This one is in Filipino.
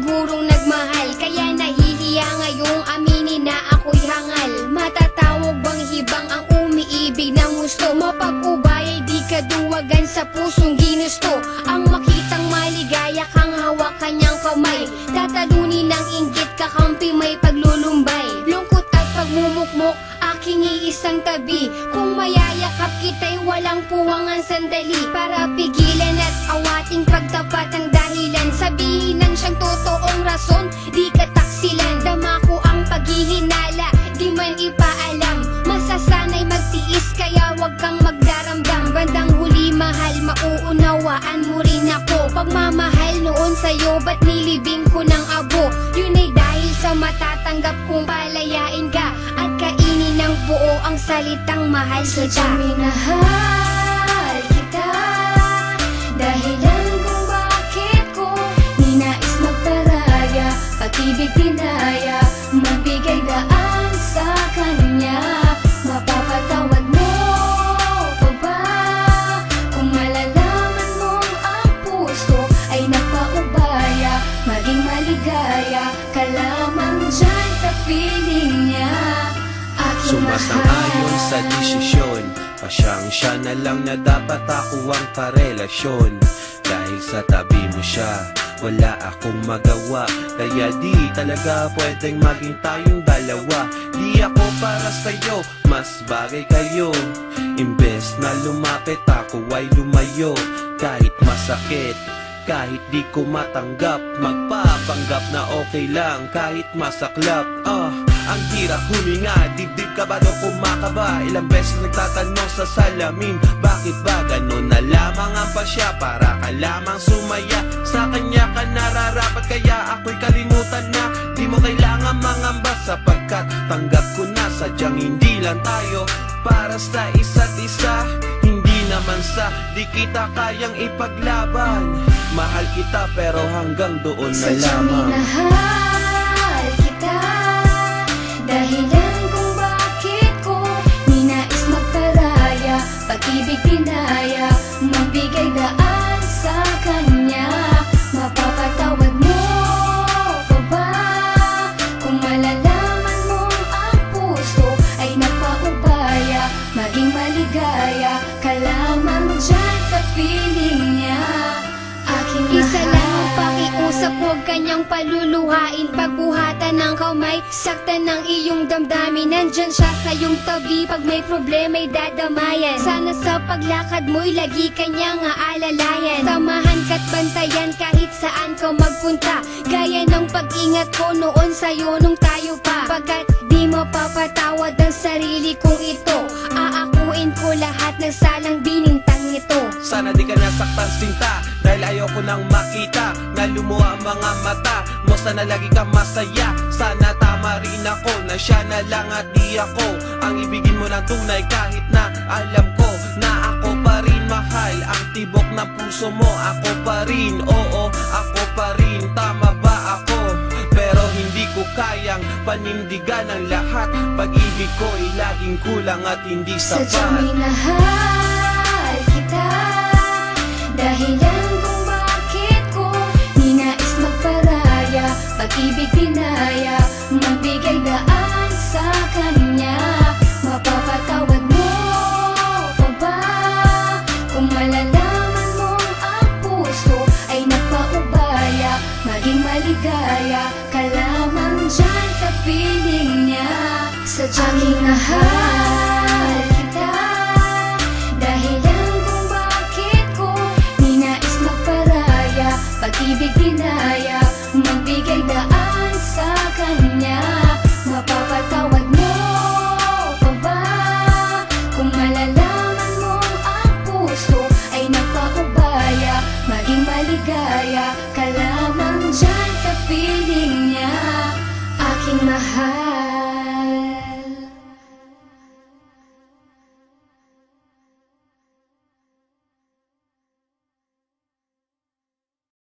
sigurong nagmahal, kaya nahihiya ngayong aminin na ako'y hangal. Matatawag bang hibang ang umiibig ng gusto? Mapag-ubay di kaduwagan sa pusong ginusto. Ang makitang maligaya kang hawak kanyang kamay, tatalunin ng inggit kakampi may paglulumbay. Lungkot at pagmumukmok aking iisang tabi, kung mayayakap kita'y walang puwangan sandali. Para pigilan at awating pagtapat ang dahilan, sabihin ng siyang totoong rason, di kataksilan. Dama ko ang paghihinala, di man ipaalam, masasanay magtiis kaya wag kang magdaramdam. Bandang huli mahal, mauunawaan mo rin ako. Pagmamahal noon sa'yo, ba't nilibing ko ng abo? Yun ay dahil sa matatanggap kong palayain ka at kainin ng buo ang salitang mahal kita. Sadyang minahal kita, dahilan kung bakit ko ninais magparaya, pag-ibig pinaya, magbigay daan sa kanya. Mapapatawad mo pa ba kung malalaman mong ang puso ay nagpaubaya? Maging maligaya ka lamang dyan sa feeling niya. Sumasang-ayon sa desisyon, pasyang-siya na lang na dapat ako ang karelasyon. Dahil sa tabi mo siya, wala akong magawa, kaya di talaga pwedeng maging tayong dalawa. Di ako para sa'yo, mas bagay kayo. Imbes na lumapit ako ay lumayo. Kahit masakit, kahit di ko matanggap, magpapanggap na okay lang kahit masaklap. Ang hirap huminga, dibdib ka ba daw kumakaba? Ilang beses nagtatanong sa salamin, bakit ba ganon na lamang ang pasya? Para ka lamang sumaya, sa kanya ka nararapat, kaya ako'y kalimutan na. Di mo kailangan mangamba sapagkat tanggap ko na sadyang hindi lang tayo para sa isa't isa. Hindi naman sa di kita kayang ipaglaban. Mahal kita pero hanggang doon na Sadyang lamang. minahal kita, dahilan kung bakit ko ninais magparaya, pag-ibig pinaya, magbigay daan sa kanya. Mapapatawad mo pa ba kung malalaman mong ang puso ay nagpaubaya? Maging maligaya ka lamang dyan sa feeling niya. Isa lang ang pakiusap, huwag kanyang paluluhain. Pagbuhatan ng kamay, saktan ng iyong damdamin. Nandyan siya sa iyong tabi, pag may problema'y dadamayan. Sana sa paglakad mo'y lagi kanyang aalalayan. Samahan ka't bantayan kahit saan ka magpunta, gaya ng pag-ingat ko noon sa'yo nung tayo pa. Pagkat di mapapatawad ang sarili kong ito, aakuin ko lahat ng salang binintang nito. Sana di ka nasaktan sinta, dahil ayoko nang makita na lumuha ang mga mata mo. Sana lagi ka masaya, sana tama rin ako na siya na lang at di ako ang ibigin mo ng tunay. Kahit na alam ko na ako pa rin mahal, ang tibok ng puso mo ako pa rin. Oo, ako pa rin, tama ba ako? Pero hindi ko kayang panindigan ang lahat. Pag-ibig ko ay laging kulang at hindi Sadyang sapat. minahal kita, dahilan kung bakit ko ninais magparaya, pag-ibig pinaya, magbigay daan sa kanya. Mapapatawad mo pa ba kung malalaman mong ang puso ay nagpaubaya? Maging maligaya ka lamang dyan sa feeling niya. Sadyang minahal kita, dahilan kung bakit ko ninais magparaya, pag-ibig pinaya, magbigay daan sa kanya. Mapapatawad mo pa ba kung malalaman mong ang puso ay nagpaubaya? Maging maligaya ka lamang dyan sa feeling niya. Aking mahal,